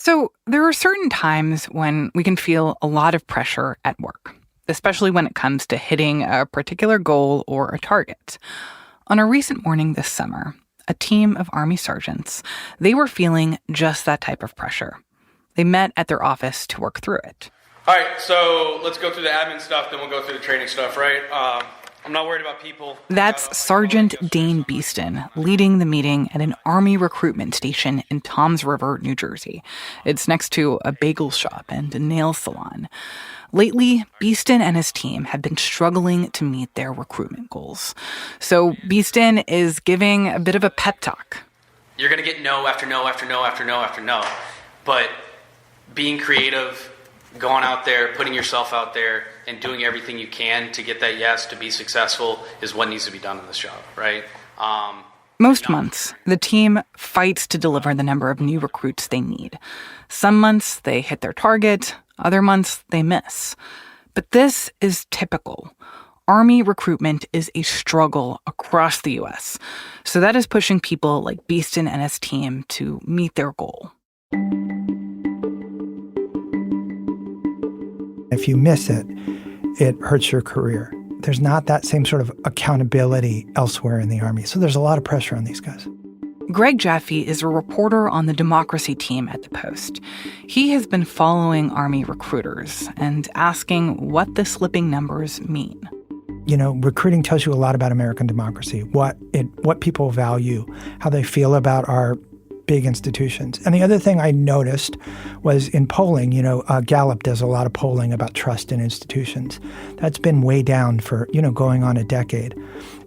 So there are certain times when we can feel a lot of pressure at work, especially when it comes to hitting a particular goal or a target. On a recent morning this summer, a team of Army sergeants, they were feeling just that type of pressure. They met at their office to work through it. All right, so let's go through the admin stuff, then we'll go through the training stuff, right? I'm not worried about people. That's Sergeant Beaston leading the meeting at an Army recruitment station in Toms River, New Jersey. It's next to a bagel shop and a nail salon. Lately, Beaston and his team have been struggling to meet their recruitment goals. So Beaston is giving a bit of a pep talk. You're going to get no after no after no after no after no. But being creative, going out there, putting yourself out there, and doing everything you can to get that yes, to be successful, is what needs to be done in this job, right? Most months, the team fights to deliver the number of new recruits they need. Some months, they hit their target. Other months, they miss. But this is typical. Army recruitment is a struggle across the U.S., so that is pushing people like Beaston and his team to meet their goal. If you miss it, it hurts your career. There's not that same sort of accountability elsewhere in the Army, so there's a lot of pressure on these guys. Greg Jaffe is a reporter on the democracy team at the Post. He has been following Army recruiters and asking what the slipping numbers mean. You know, recruiting tells you a lot about American democracy, what people value, how they feel about our big institutions. And the other thing I noticed was in polling, Gallup does a lot of polling about trust in institutions. That's been way down for, going on a decade.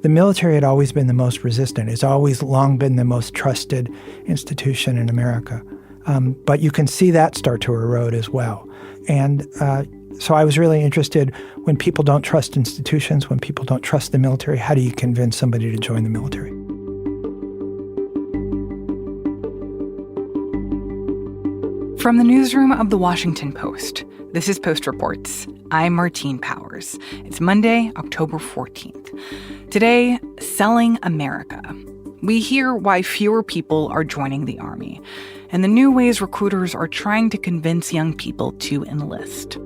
The military had always been the most resistant. It's always long been the most trusted institution in America. But you can see that start to erode as well. And so I was really interested, when people don't trust institutions, when people don't trust the military, how do you convince somebody to join the military? From the newsroom of The Washington Post, this is Post Reports. I'm Martine Powers. It's Monday, October 14th. Today, selling America. We hear why fewer people are joining the Army, and the new ways recruiters are trying to convince young people to enlist.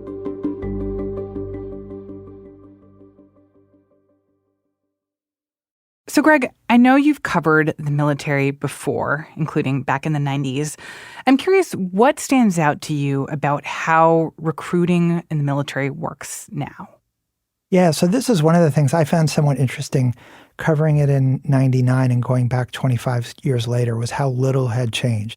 So, Greg, I know you've covered the military before, including back in the 90s. I'm curious, what stands out to you about how recruiting in the military works now? Yeah, so this is one of the things I found somewhat interesting covering it in 99 and going back 25 years later, was how little had changed.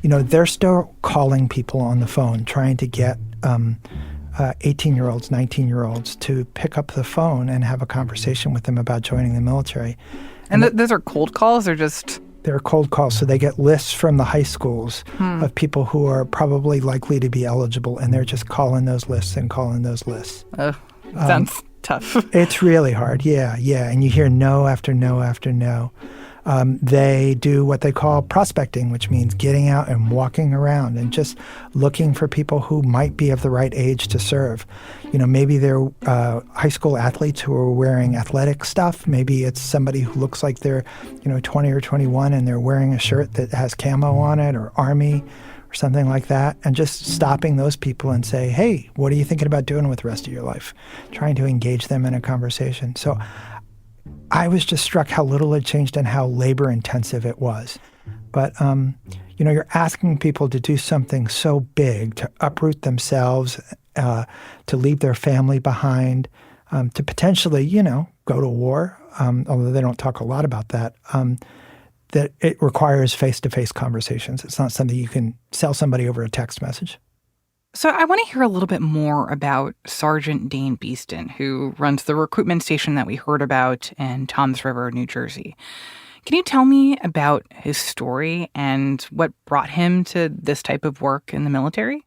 They're still calling people on the phone, trying to get 18-year-olds, 19-year-olds to pick up the phone and have a conversation with them about joining the military. And those are cold calls or just... They're cold calls, so they get lists from the high schools of people who are probably likely to be eligible, and they're just calling those lists and calling those lists. Sounds tough. It's really hard, yeah. And you hear no after no after no. They do what they call prospecting, which means getting out and walking around and just looking for people who might be of the right age to serve. Maybe they're high school athletes who are wearing athletic stuff. Maybe it's somebody who looks like they're, 20 or 21 and they're wearing a shirt that has camo on it, or Army or something like that. And just stopping those people and say, hey, what are you thinking about doing with the rest of your life? Trying to engage them in a conversation. So I was just struck how little had changed and how labor intensive it was. But, you're asking people to do something so big, to uproot themselves, to leave their family behind, to potentially, go to war, although they don't talk a lot about that, that it requires face-to-face conversations. It's not something you can sell somebody over a text message. So I want to hear a little bit more about Sergeant Beaston, who runs the recruitment station that we heard about in Toms River, New Jersey. Can you tell me about his story and what brought him to this type of work in the military?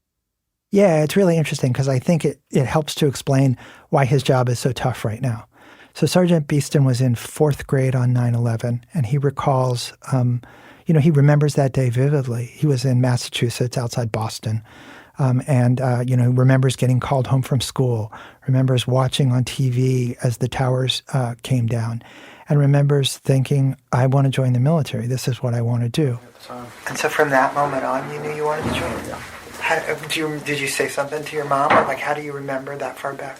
Yeah, it's really interesting because I think it helps to explain why his job is so tough right now. So Sergeant Beaston was in 4th grade on 9/11, and he recalls, he remembers that day vividly. He was in Massachusetts outside Boston. Remembers getting called home from school, remembers watching on TV as the towers came down. and remembers thinking, I want to join the military. This is what I want to do. And so from that moment on, you knew you wanted to join? Yeah. Did you say something to your mom? Or how do you remember that far back?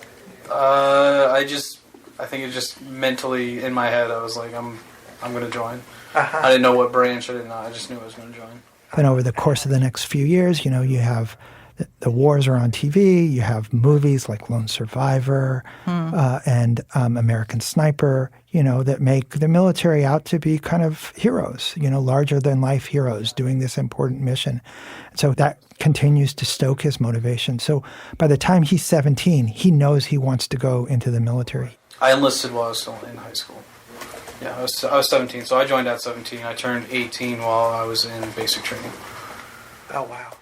I think it just mentally in my head, I was like, I'm going to join. Uh-huh. I didn't know what branch, I just knew I was going to join. And over the course of the next few years, you have the wars are on TV, you have movies like Lone Survivor and American Sniper, that make the military out to be kind of heroes, larger-than-life heroes doing this important mission. So that continues to stoke his motivation. So by the time he's 17, he knows he wants to go into the military. I enlisted while I was still in high school. Yeah, I was 17, so I joined at 17. I turned 18 while I was in basic training. Oh, wow.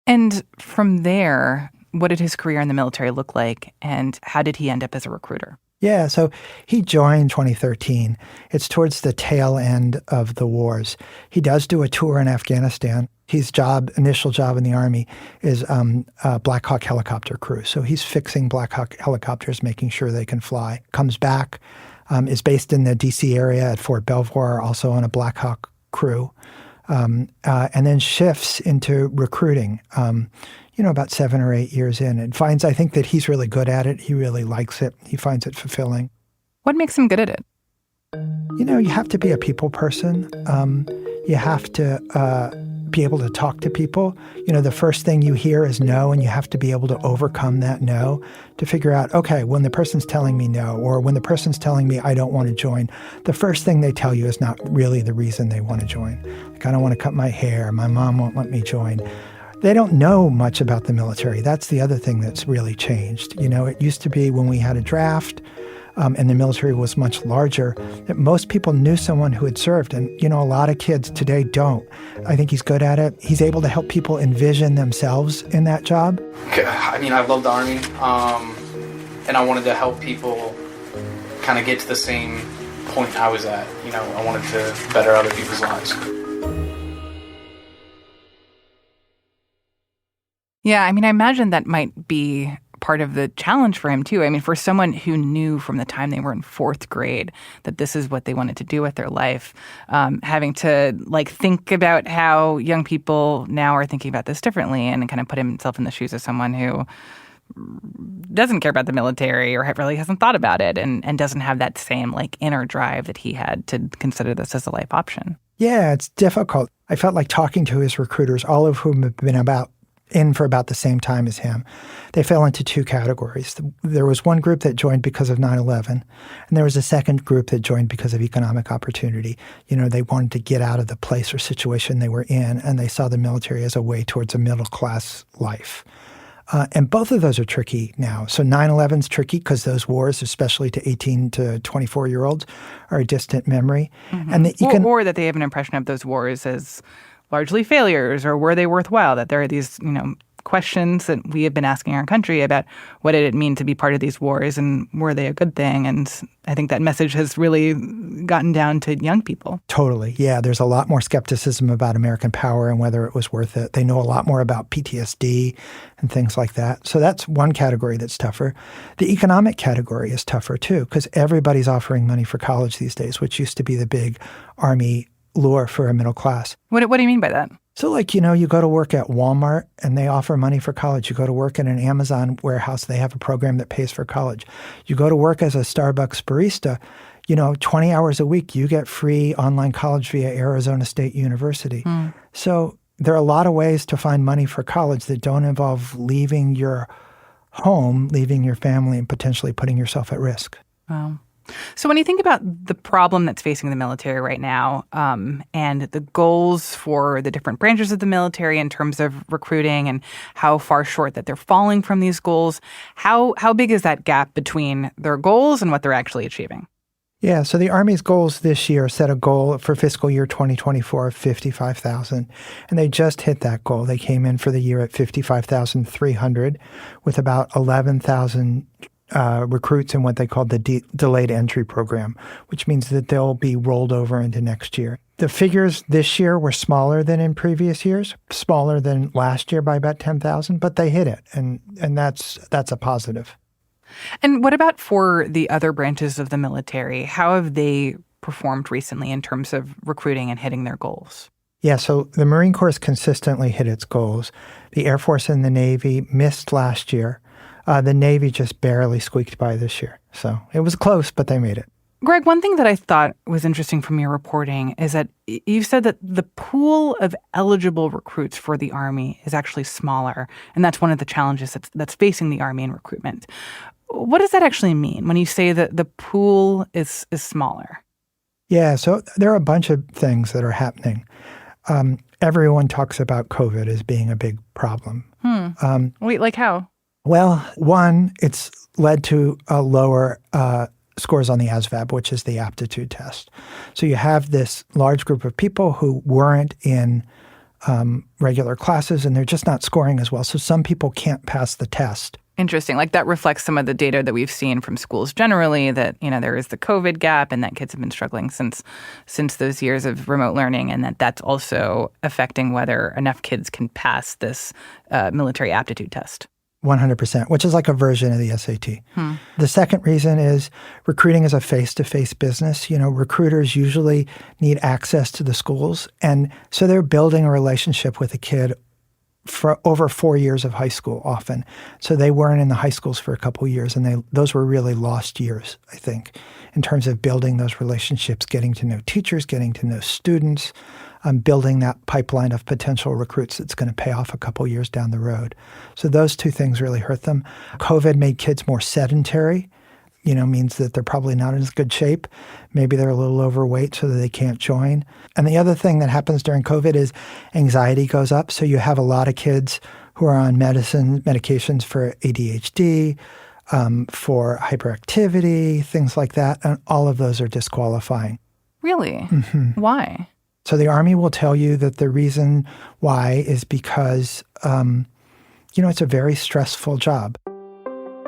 And from there, what did his career in the military look like, and how did he end up as a recruiter? Yeah, so he joined 2013. It's towards the tail end of the wars. He does do a tour in Afghanistan. His initial job in the Army is Black Hawk helicopter crew. So he's fixing Black Hawk helicopters, making sure they can fly. Comes back, is based in the D.C. area at Fort Belvoir, also on a Black Hawk crew, and then shifts into recruiting, about 7 or 8 years in, and finds, I think, that he's really good at it. He really likes it. He finds it fulfilling. What makes him good at it? You have to be a people person. You have to be able to talk to people. The first thing you hear is no, and you have to be able to overcome that no to figure out, okay, when the person's telling me no, or when the person's telling me I don't want to join, the first thing they tell you is not really the reason they want to join. I don't want to cut my hair. My mom won't let me join. They don't know much about the military. That's the other thing that's really changed. It used to be when we had a draft, and the military was much larger, that most people knew someone who had served. And, a lot of kids today don't. I think he's good at it. He's able to help people envision themselves in that job. I love the Army, and I wanted to help people kind of get to the same point I was at. I wanted to better other people's lives. Yeah, I imagine that might be part of the challenge for him, too. For someone who knew from the time they were in 4th grade that this is what they wanted to do with their life, having to, think about how young people now are thinking about this differently and kind of put himself in the shoes of someone who doesn't care about the military or really hasn't thought about it and doesn't have that same, inner drive that he had to consider this as a life option. Yeah, it's difficult. I felt like talking to his recruiters, all of whom have been in for about the same time as him. They fell into 2 categories. There was one group that joined because of 9/11, and there was a second group that joined because of economic opportunity. They wanted to get out of the place or situation they were in, and they saw the military as a way towards a middle-class life. And both of those are tricky now. So 9/11's tricky because those wars, especially to 18 to 24-year-olds, are a distant memory. Mm-hmm. And or that they have an impression of those wars as largely failures, or were they worthwhile? That there are these, questions that we have been asking our country about what did it mean to be part of these wars and were they a good thing? And I think that message has really gotten down to young people. Totally. Yeah, there's a lot more skepticism about American power and whether it was worth it. They know a lot more about PTSD and things like that. So that's one category that's tougher. The economic category is tougher too, because everybody's offering money for college these days, which used to be the big Army lure for a middle class. What do you mean by that? So you go to work at Walmart and they offer money for college. You go to work in an Amazon warehouse, they have a program that pays for college. You go to work as a Starbucks barista, 20 hours a week, you get free online college via Arizona State University. So there are a lot of ways to find money for college that don't involve leaving your home, leaving your family, and potentially putting yourself at risk. Wow. So when you think about the problem that's facing the military right now, and the goals for the different branches of the military in terms of recruiting and how far short that they're falling from these goals, how big is that gap between their goals and what they're actually achieving? Yeah, so the Army's goals this year set a goal for fiscal year 2024 of 55,000, and they just hit that goal. They came in for the year at 55,300 with about 11,000 recruits in what they called the delayed entry program, which means that they'll be rolled over into next year. The figures this year were smaller than in previous years, smaller than last year by about 10,000, but they hit it, and that's a positive. And what about for the other branches of the military? How have they performed recently in terms of recruiting and hitting their goals? Yeah, so the Marine Corps has consistently hit its goals. The Air Force and the Navy missed last year. The Navy just barely squeaked by this year. So it was close, but they made it. Greg, one thing that I thought was interesting from your reporting is that you said that the pool of eligible recruits for the Army is actually smaller, and that's one of the challenges that's facing the Army in recruitment. What does that actually mean when you say that the pool is smaller? Yeah, so there are a bunch of things that are happening. Everyone talks about COVID as being a big problem. Wait, like how? Well, one, it's led to a lower scores on the ASVAB, which is the aptitude test. So you have this large group of people who weren't in regular classes, and they're just not scoring as well. So some people can't pass the test. Interesting. Like that reflects some of the data that we've seen from schools generally that, there is the COVID gap and that kids have been struggling since those years of remote learning, and that's also affecting whether enough kids can pass this military aptitude test. 100%, which is like a version of the SAT. The second reason is recruiting is a face-to-face business. Recruiters usually need access to the schools, and so they're building a relationship with a kid for over 4 years of high school often. So they weren't in the high schools for a couple of years, and those were really lost years, I think, in terms of building those relationships, getting to know teachers, getting to know students, building that pipeline of potential recruits that's going to pay off a couple of years down the road. So those two things really hurt them. COVID made kids more sedentary, means that they're probably not in as good shape. Maybe they're a little overweight so that they can't join. And the other thing that happens during COVID is anxiety goes up. So you have a lot of kids who are on medications for ADHD, for hyperactivity, things like that. And all of those are disqualifying. Really? Mm-hmm. Why? So the Army will tell you that the reason why is because, it's a very stressful job.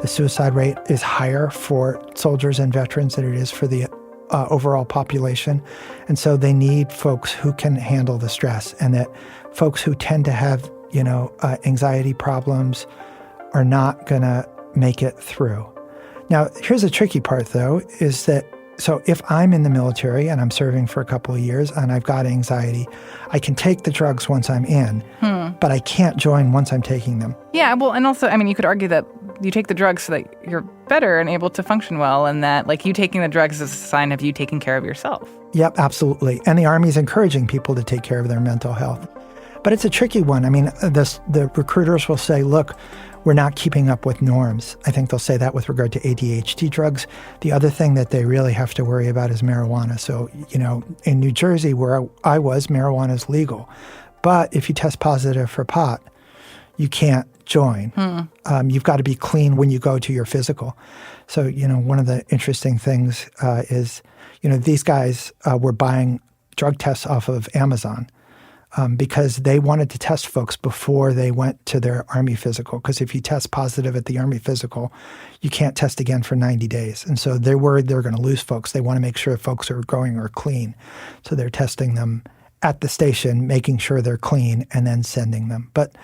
The suicide rate is higher for soldiers and veterans than it is for the overall population. And so they need folks who can handle the stress, and that folks who tend to have, anxiety problems are not going to make it through. Now, here's the tricky part, though, is that so if I'm in the military and I'm serving for a couple of years and I've got anxiety, I can take the drugs once I'm in, but I can't join once I'm taking them. Yeah, well, and also, you could argue that you take the drugs so that you're better and able to function well, and that, you taking the drugs is a sign of you taking care of yourself. Yep, absolutely. And the Army's encouraging people to take care of their mental health. But it's a tricky one. The recruiters will say, look, we're not keeping up with norms. I think they'll say that with regard to ADHD drugs. The other thing that they really have to worry about is marijuana. So, in New Jersey, where I was, marijuana is legal. But if you test positive for pot, you can't join. You've got to be clean when you go to your physical. So, one of the interesting things is, these guys were buying drug tests off of Amazon. Because they wanted to test folks before they went to their Army physical. Because if you test positive at the Army physical, you can't test again for 90 days. And so they're worried they're going to lose folks. They want to make sure folks are going or clean. So they're testing them at the station, making sure they're clean, and then sending them. But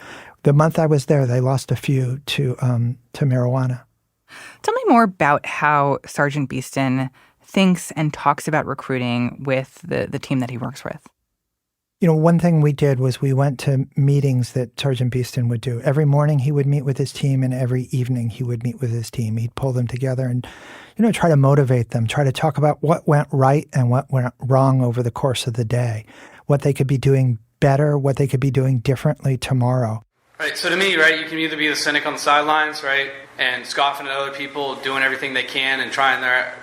the month I was there, they lost a few to marijuana. Tell me more about how Sergeant Beaston thinks and talks about recruiting with the team that he works with. One thing we did was we went to meetings that Sergeant Beaston would do. Every morning he would meet with his team, and every evening he would meet with his team. He'd pull them together and, try to motivate them, try to talk about what went right and what went wrong over the course of the day, what they could be doing better, what they could be doing differently tomorrow. Right, so to me, right, you can either be the cynic on the sidelines, right, and scoffing at other people, doing everything they can and trying their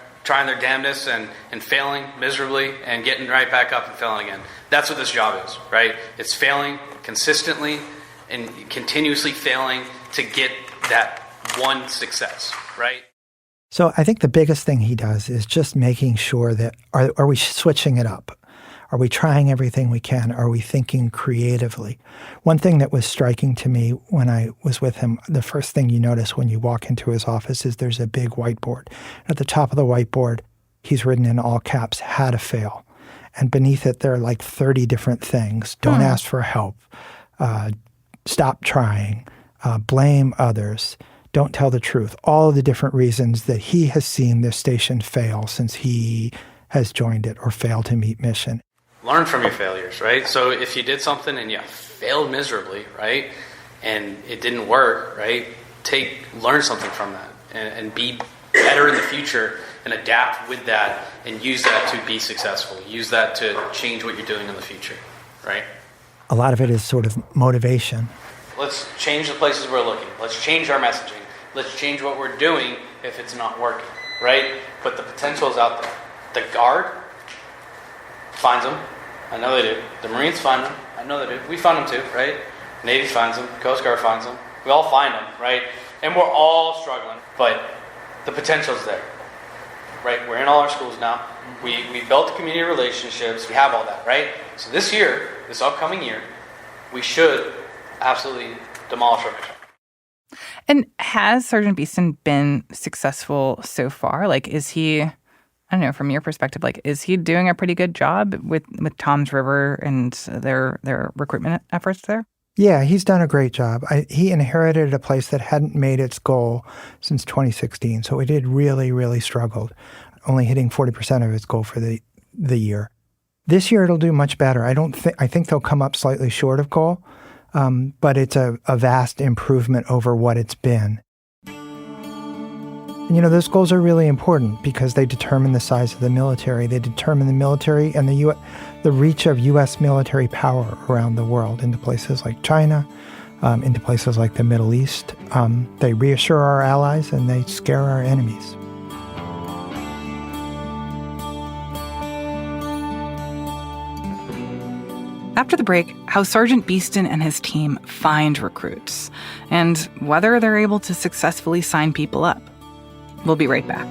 damnedest and failing miserably and getting right back up and failing again. That's what this job is, right? It's failing consistently and continuously failing to get that one success, right? So I think the biggest thing he does is just making sure that are we switching it up? Are we trying everything we can? Are we thinking creatively? One thing that was striking to me when I was with him, the first thing you notice when you walk into his office is there's a big whiteboard. At the top of the whiteboard, he's written in all caps, "How to fail." And beneath it, there are like 30 different things. Don't ask for help. Stop trying. Blame others. don't tell the truth. All of the different reasons that he has seen this station fail since he has joined it or failed to meet mission. Learn from your failures, right? So if you did something and you failed miserably, right, and it didn't work, right, learn something from that and be better in the future and adapt with that and use that to be successful. Use that to change what you're doing in the future, right? A lot of it is sort of motivation. Let's change the places we're looking. Let's change our messaging. Let's change what we're doing if it's not working, right? But the potential is out there. The Guard finds them. I know they do. The Marines find them. I know they do. We find them too, right? Navy finds them. Coast Guard finds them. We all find them, right? And we're all struggling. But the potential's there, right? We're in all our schools now. We built the community relationships. We have all that, right? So this year, this upcoming year, we should absolutely demolish our mission. And has Sergeant Beaston been successful so far? Like, is he, I don't know, from your perspective, like, is he doing a pretty good job with Toms River and their recruitment efforts there? Yeah, he's done a great job. He inherited a place that hadn't made its goal since 2016, so it had really, really struggled, only hitting 40% of its goal for the year. This year it'll do much better. I think they'll come up slightly short of goal, but it's a vast improvement over what it's been. And, those goals are really important because they determine the size of the military. They determine the military and the reach of U.S. military power around the world into places like China, into places like the Middle East. They reassure our allies and they scare our enemies. After the break, how Sergeant Beaston and his team find recruits and whether they're able to successfully sign people up. We'll be right back.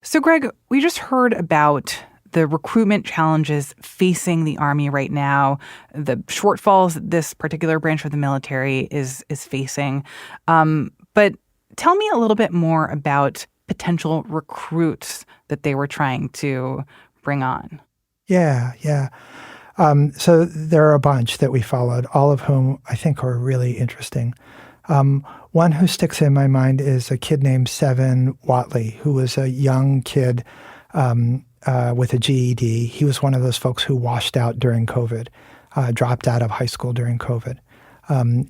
So, Greg, we just heard about the recruitment challenges facing the Army right now, the shortfalls this particular branch of the military is facing. But tell me a little bit more about potential recruits that they were trying to bring on. Yeah. So there are a bunch that we followed, all of whom I think are really interesting. One who sticks in my mind is a kid named Seven Watley, who was a young kid with a GED. He was one of those folks who washed out during COVID, dropped out of high school during COVID.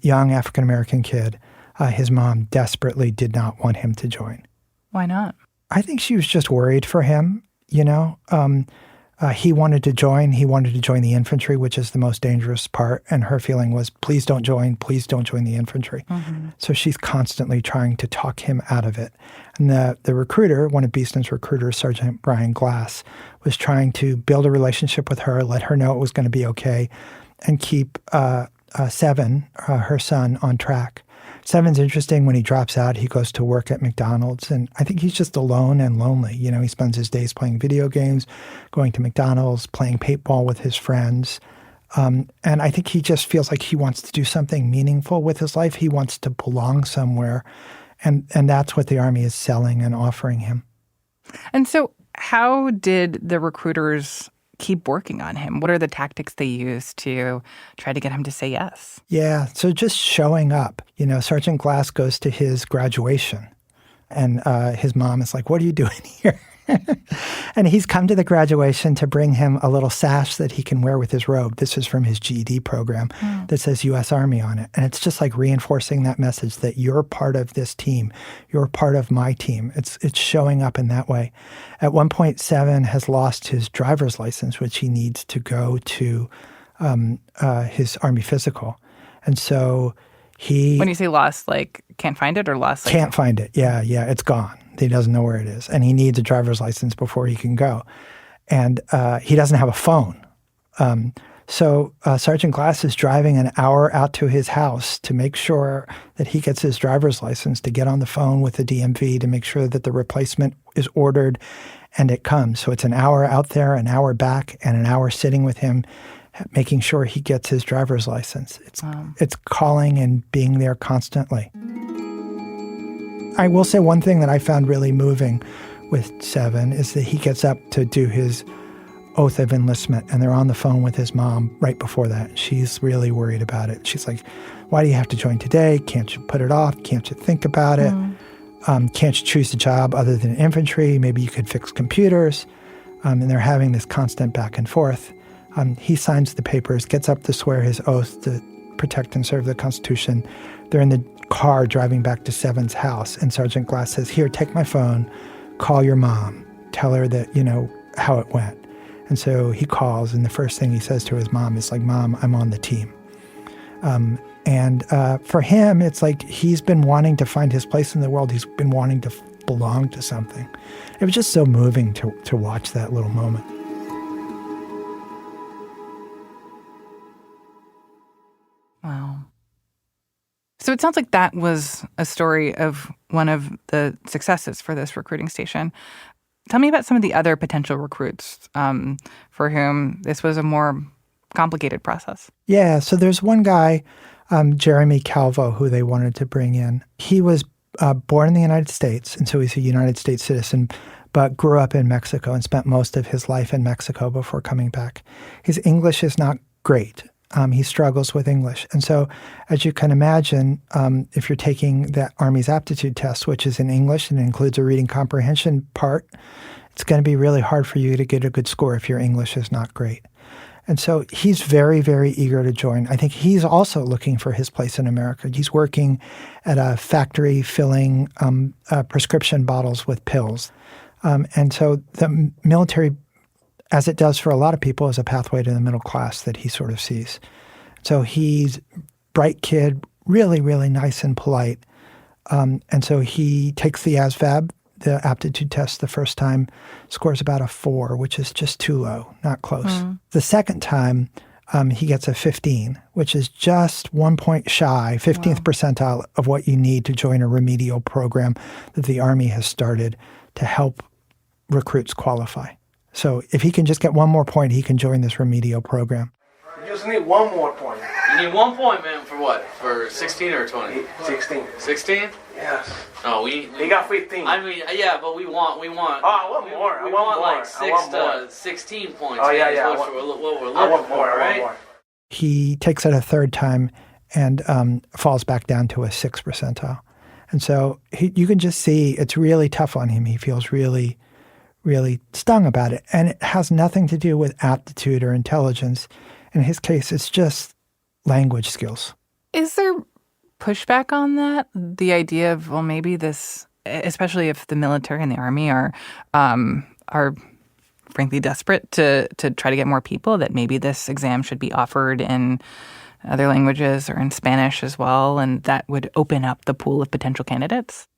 Young African-American kid. His mom desperately did not want him to join. Why not? I think she was just worried for him, He wanted to join. He wanted to join the infantry, which is the most dangerous part. And her feeling was, please don't join the infantry. Mm-hmm. So she's constantly trying to talk him out of it. And the recruiter, one of Beaston's recruiters, Sergeant Brian Glass, was trying to build a relationship with her, let her know it was going to be okay, and keep Seven, her son, on track. Seven's interesting. When he drops out, he goes to work at McDonald's, and I think he's just alone and lonely. He spends his days playing video games, going to McDonald's, playing paintball with his friends. And I think he just feels like he wants to do something meaningful with his life. He wants to belong somewhere, and that's what the Army is selling and offering him. And so how did the recruiters keep working on him? What are the tactics they use to try to get him to say yes? Yeah, so just showing up. Sergeant Glass goes to his graduation, and his mom is like, what are you doing here? And he's come to the graduation to bring him a little sash that he can wear with his robe. This is from his GED program that says U.S. Army on it. And it's just like reinforcing that message that you're part of this team. You're part of my team. It's showing up in that way. At one point, Seven has lost his driver's license, which he needs to go to his Army physical. And so he... When you say lost, like can't find it, or lost? Like... Can't find it. Yeah, it's gone. He doesn't know where it is. And he needs a driver's license before he can go. And he doesn't have a phone. So Sergeant Glass is driving an hour out to his house to make sure that he gets his driver's license, to get on the phone with the DMV to make sure that the replacement is ordered and it comes. So it's an hour out there, an hour back, and an hour sitting with him making sure he gets his driver's license. It's calling and being there constantly. I will say one thing that I found really moving with Seven is that he gets up to do his oath of enlistment, and they're on the phone with his mom right before that. She's really worried about it. She's like, why do you have to join today? Can't you put it off? Can't you think about it? Can't you choose a job other than infantry? Maybe you could fix computers. And they're having this constant back and forth. He signs the papers, gets up to swear his oath to protect and serve the Constitution. They're in the car driving back to Seven's house, and Sergeant Glass says, here, take my phone, call your mom, tell her that, how it went. And so he calls, and the first thing he says to his mom is like, Mom, I'm on the team. And for him, it's like he's been wanting to find his place in the world. He's been wanting to belong to something. It was just so moving to watch that little moment. Wow. So it sounds like that was a story of one of the successes for this recruiting station. Tell me about some of the other potential recruits for whom this was a more complicated process. Yeah, so there's one guy, Jeremy Calvo, who they wanted to bring in. He was born in the United States, and so he's a United States citizen, but grew up in Mexico and spent most of his life in Mexico before coming back. His English is not great. He struggles with English. And so, as you can imagine, if you're taking the Army's aptitude test, which is in English and includes a reading comprehension part, it's going to be really hard for you to get a good score if your English is not great. And so he's very, very eager to join. I think he's also looking for his place in America. He's working at a factory filling prescription bottles with pills. And so the military, as it does for a lot of people, is a pathway to the middle class that he sort of sees. So he's a bright kid, really, really nice and polite. And so he takes the ASVAB, the aptitude test, the first time, scores about a 4, which is just too low, not close. The second time, he gets a 15, which is just 1 point shy, 15th percentile of what you need to join a remedial program that the Army has started to help recruits qualify. So if he can just get 1 more point, he can join this remedial program. You just need 1 more point. You need 1 point, man, for what? For 16 or 20? 16. 16? Yes. Oh, They got 15. I mean, yeah, but we want. Oh, I want more. We I want want more. like 6 to 16 points. Oh, yeah, man, yeah. Is what we're looking I want for, more. right? I want more. He takes it a third time and falls back down to a 6th percentile. And so you can just see it's really tough on him. He feels really, really stung about it. And it has nothing to do with aptitude or intelligence. In his case, it's just language skills. Is there pushback on that? The idea of, well, maybe this, especially if the military and the Army are frankly desperate to try to get more people, that maybe this exam should be offered in other languages or in Spanish as well, and that would open up the pool of potential candidates?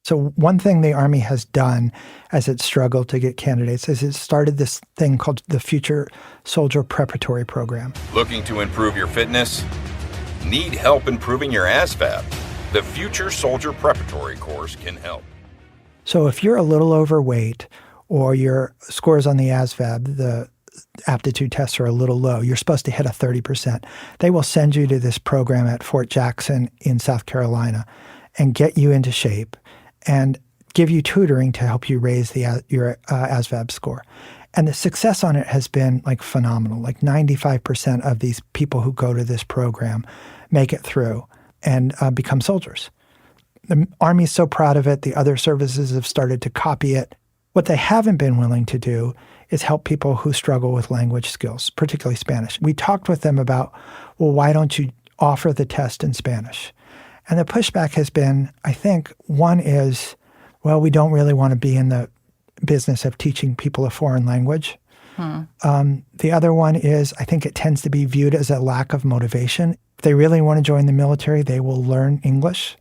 So one thing the Army has done as it struggled to get candidates is it started this thing called the Future Soldier Preparatory Program. Looking to improve your fitness? Need help improving your ASVAB? The Future Soldier Preparatory course can help. So if you're a little overweight or your scores on the ASVAB, the aptitude tests are a little low, you're supposed to hit a 30%. They will send you to this program at Fort Jackson in South Carolina and get you into shape and give you tutoring to help you raise your ASVAB score. And the success on it has been like phenomenal. Like 95% of these people who go to this program make it through and become soldiers. The Army is so proud of it. The other services have started to copy it. What they haven't been willing to do is help people who struggle with language skills, particularly Spanish. We talked with them about, well, why don't you offer the test in Spanish? And the pushback has been, I think, one is, well, we don't really want to be in the business of teaching people a foreign language. The other one is, I think it tends to be viewed as a lack of motivation. If they really want to join the military, they will learn English,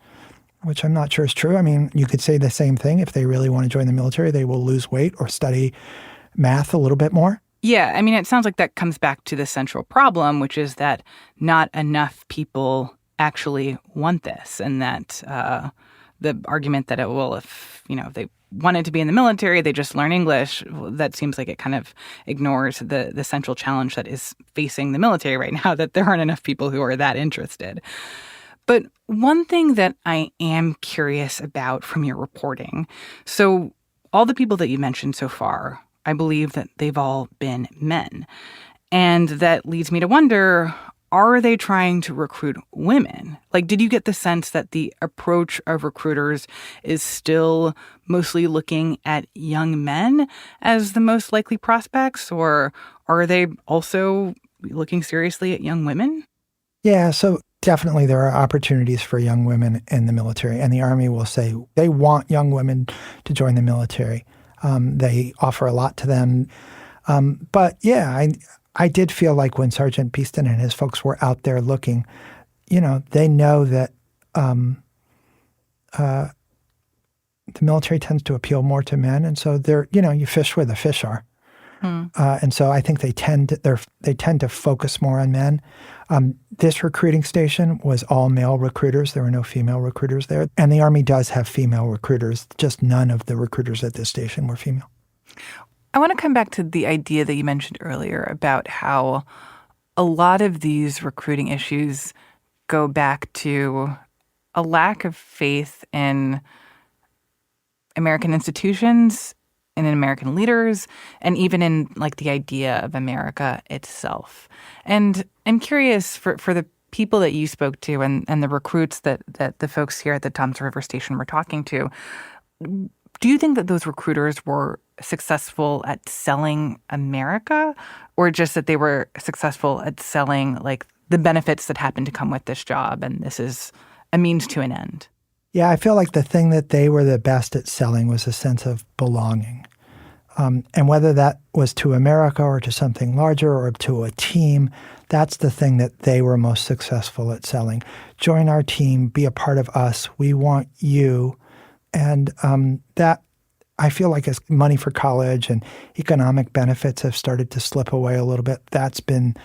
which I'm not sure is true. I mean, you could say the same thing. If they really want to join the military, they will lose weight or study math a little bit more. Yeah, I mean, it sounds like that comes back to the central problem, which is that not enough people actually want this, and that the argument that, if they wanted to be in the military, they just learn English. Well, that seems like it kind of ignores the central challenge that is facing the military right now, that there aren't enough people who are that interested. But one thing that I am curious about from your reporting, so all the people that you mentioned so far, I believe that they've all been men. And that leads me to wonder, are they trying to recruit women? Like, did you get the sense that the approach of recruiters is still mostly looking at young men as the most likely prospects, or are they also looking seriously at young women? Yeah, so definitely there are opportunities for young women in the military, and the Army will say they want young women to join the military. They offer a lot to them. But yeah, I did feel like when Sergeant Beaston and his folks were out there looking, they know that the military tends to appeal more to men. And so you fish where the fish are. And so I think they tend to focus more on men. This recruiting station was all male recruiters. There were no female recruiters there. And the Army does have female recruiters. Just none of the recruiters at this station were female. I want to come back to the idea that you mentioned earlier about how a lot of these recruiting issues go back to a lack of faith in American institutions and in American leaders, and even in the idea of America itself. And I'm curious for the people that you spoke to and the recruits that the folks here at the Toms River Station were talking to, do you think that those recruiters were successful at selling America, or just that they were successful at selling the benefits that happen to come with this job, and this is a means to an end? Yeah, I feel like the thing that they were the best at selling was a sense of belonging. And whether that was to America or to something larger or to a team, that's the thing that they were most successful at selling. Join our team, be a part of us, we want you. And that, I feel like, as money for college and economic benefits have started to slip away a little bit, that's been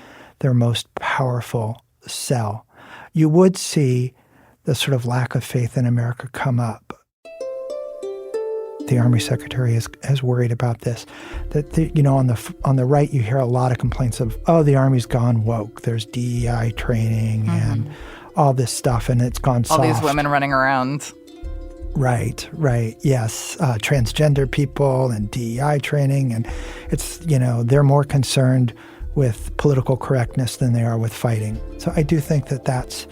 their most powerful sell. You would see the sort of lack of faith in America come up. The Army Secretary has worried about this. That on the right, you hear a lot of complaints of, the Army's gone woke. There's DEI training and all this stuff, and it's gone soft. All these women running around. Right. Yes. Transgender people and DEI training. And it's, they're more concerned with political correctness than they are with fighting. So I do think that that's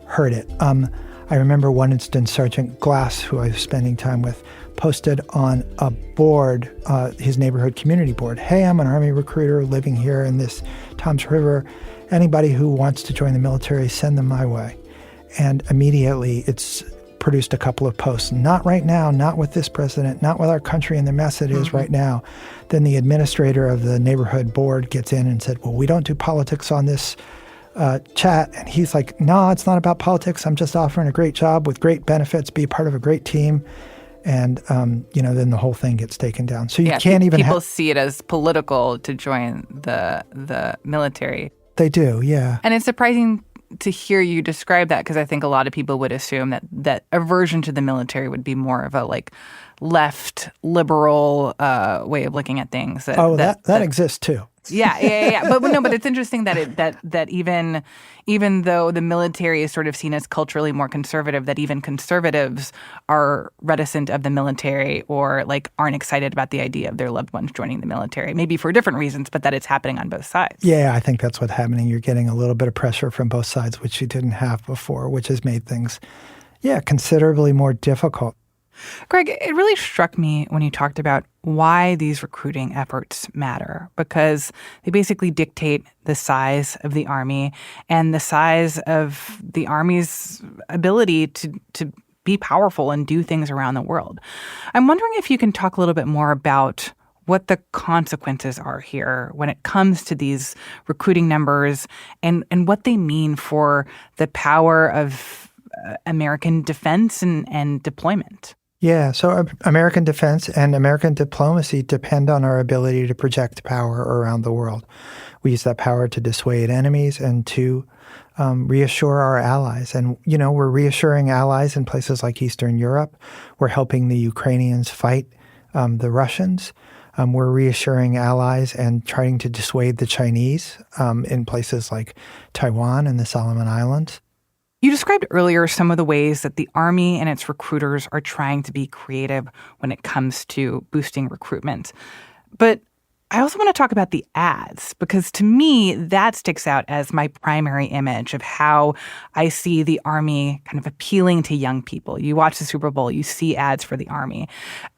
hurt it. I remember one instance, Sergeant Glass, who I was spending time with, posted on a board, his neighborhood community board, "Hey, I'm an Army recruiter living here in this Toms River. Anybody who wants to join the military, send them my way." And immediately it's produced a couple of posts. Not right now, not with this president, not with our country and the mess it is right now. Then the administrator of the neighborhood board gets in and said, "Well, we don't do politics on this chat." And he's like, "No, it's not about politics. I'm just offering a great job with great benefits, be part of a great team." And, then the whole thing gets taken down. So you can't even people see it as political to join the military. They do, yeah. And it's surprising to hear you describe that, because I think a lot of people would assume that aversion to the military would be more of a left liberal way of looking at things. That exists too. Yeah. But it's interesting that even though the military is sort of seen as culturally more conservative, that even conservatives are reticent of the military or aren't excited about the idea of their loved ones joining the military, maybe for different reasons, but that it's happening on both sides. Yeah, I think that's what's happening. You're getting a little bit of pressure from both sides, which you didn't have before, which has made things, considerably more difficult. Greg, it really struck me when you talked about why these recruiting efforts matter, because they basically dictate the size of the Army and the size of the Army's ability to be powerful and do things around the world. I'm wondering if you can talk a little bit more about what the consequences are here when it comes to these recruiting numbers and what they mean for the power of American defense and deployment. Yeah, so American defense and American diplomacy depend on our ability to project power around the world. We use that power to dissuade enemies and to reassure our allies. And, we're reassuring allies in places like Eastern Europe. We're helping the Ukrainians fight the Russians. We're reassuring allies and trying to dissuade the Chinese in places like Taiwan and the Solomon Islands. You described earlier some of the ways that the Army and its recruiters are trying to be creative when it comes to boosting recruitment. But I also want to talk about the ads, because to me, that sticks out as my primary image of how I see the Army kind of appealing to young people. You watch the Super Bowl, you see ads for the Army.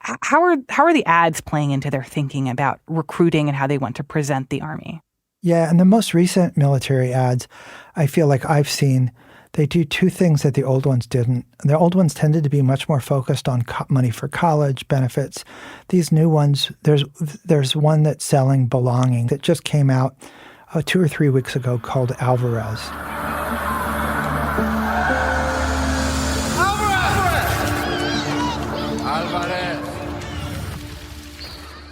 How are the ads playing into their thinking about recruiting and how they want to present the Army? Yeah, and the most recent military ads, I feel like I've seen, they do two things that the old ones didn't. The old ones tended to be much more focused on money for college, benefits. These new ones, there's one that's selling belonging that just came out 2 or 3 weeks ago called Alvarez.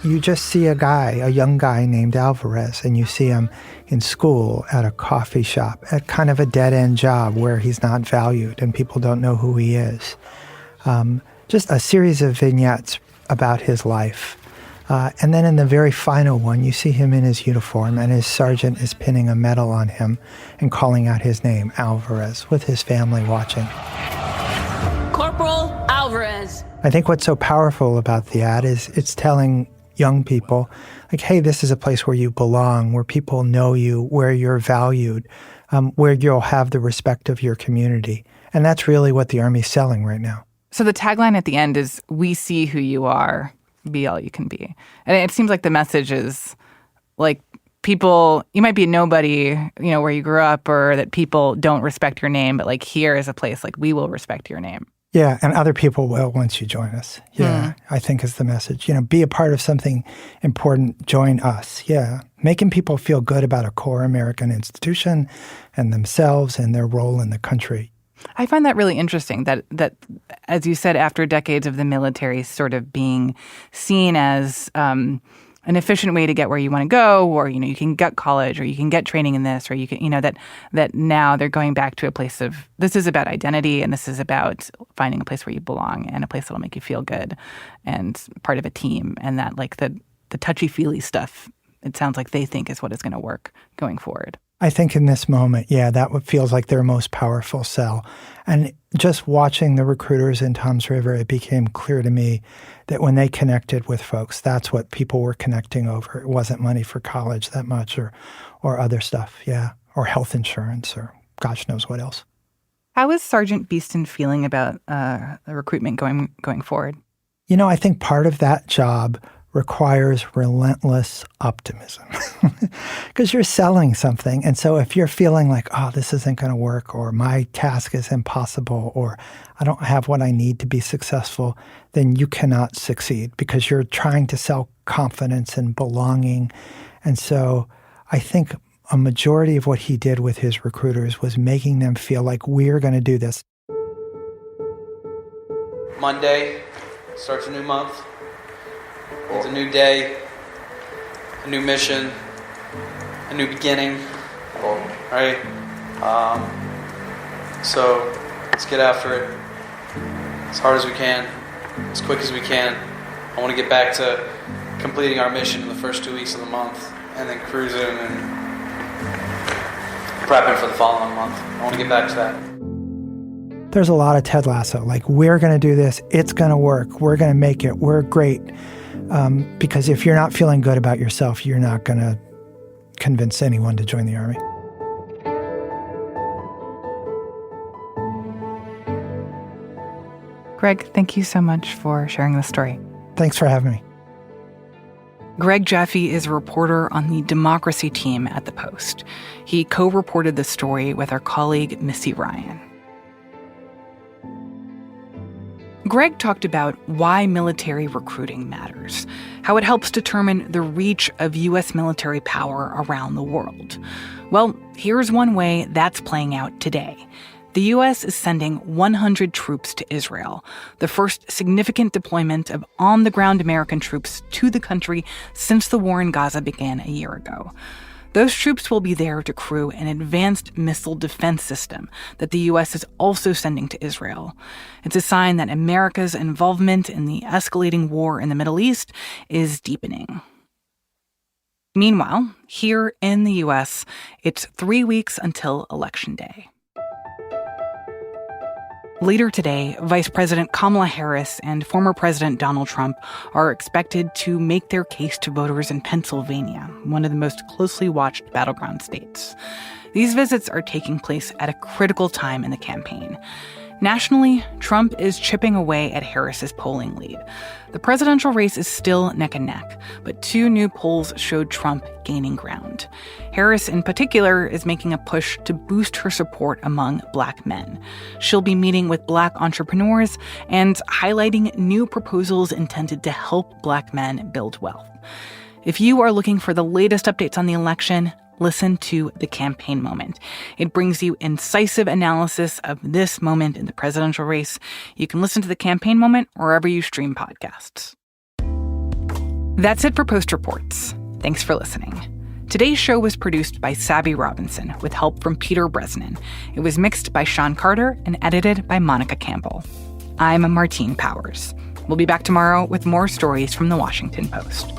You just see a young guy named Alvarez, and you see him in school, at a coffee shop, at kind of a dead-end job where he's not valued and people don't know who he is. Just a series of vignettes about his life. And then in the very final one, you see him in his uniform, and his sergeant is pinning a medal on him and calling out his name, Alvarez, with his family watching. Corporal Alvarez. I think what's so powerful about the ad is it's telling young people, like, hey, this is a place where you belong, where people know you, where you're valued, where you'll have the respect of your community. And that's really what the Army's selling right now. So the tagline at the end is, "We see who you are, be all you can be." And it seems like the message is, like, people, you might be a nobody, where you grew up, or that people don't respect your name, but, like, here is a place, like, we will respect your name. Yeah, and other people will once you join us. Yeah, I think is the message. Be a part of something important, join us. Yeah, making people feel good about a core American institution and themselves and their role in the country. I find that really interesting that, as you said, after decades of the military sort of being seen as an efficient way to get where you want to go, or, you can get college, or you can get training in this, or you can, that now they're going back to a place of, this is about identity, and this is about finding a place where you belong and a place that'll make you feel good and part of a team. And that, like, the touchy-feely stuff, it sounds like they think is what is going to work going forward. I think in this moment, yeah, that feels like their most powerful sell. And just watching the recruiters in Toms River, it became clear to me that when they connected with folks, that's what people were connecting over. It wasn't money for college that much, or other stuff, yeah, or health insurance, or gosh knows what else. How is Sergeant Beaston feeling about the recruitment going forward? I think part of that job requires relentless optimism because you're selling something. And so if you're feeling like, oh, this isn't going to work, or my task is impossible, or I don't have what I need to be successful, then you cannot succeed because you're trying to sell confidence and belonging. And so I think a majority of what he did with his recruiters was making them feel like, we're going to do this. Monday starts a new month. It's a new day, a new mission, a new beginning, right? So let's get after it as hard as we can, as quick as we can. I want to get back to completing our mission in the first 2 weeks of the month, and then cruising and prepping for the following month. I want to get back to that. There's a lot of Ted Lasso, like, we're going to do this, it's going to work, we're going to make it, we're great. Because if you're not feeling good about yourself, you're not going to convince anyone to join the Army. Greg, thank you so much for sharing this story. Thanks for having me. Greg Jaffe is a reporter on the democracy team at The Post. He co-reported the story with our colleague, Missy Ryan. Greg talked about why military recruiting matters, how it helps determine the reach of U.S. military power around the world. Well, here's one way that's playing out today. The U.S. is sending 100 troops to Israel, the first significant deployment of on-the-ground American troops to the country since the war in Gaza began a year ago. Those troops will be there to crew an advanced missile defense system that the U.S. is also sending to Israel. It's a sign that America's involvement in the escalating war in the Middle East is deepening. Meanwhile, here in the U.S., it's 3 weeks until Election Day. Later today, Vice President Kamala Harris and former President Donald Trump are expected to make their case to voters in Pennsylvania, one of the most closely watched battleground states. These visits are taking place at a critical time in the campaign. Nationally, Trump is chipping away at Harris's polling lead. The presidential race is still neck and neck, but 2 new polls showed Trump gaining ground. Harris, in particular, is making a push to boost her support among Black men. She'll be meeting with Black entrepreneurs and highlighting new proposals intended to help Black men build wealth. If you are looking for the latest updates on the election, listen to The Campaign Moment. It brings you incisive analysis of this moment in the presidential race. You can listen to The Campaign Moment wherever you stream podcasts. That's it for Post Reports. Thanks for listening. Today's show was produced by Sabby Robinson with help from Peter Bresnan. It was mixed by Sean Carter and edited by Monica Campbell. I'm Martine Powers. We'll be back tomorrow with more stories from The Washington Post.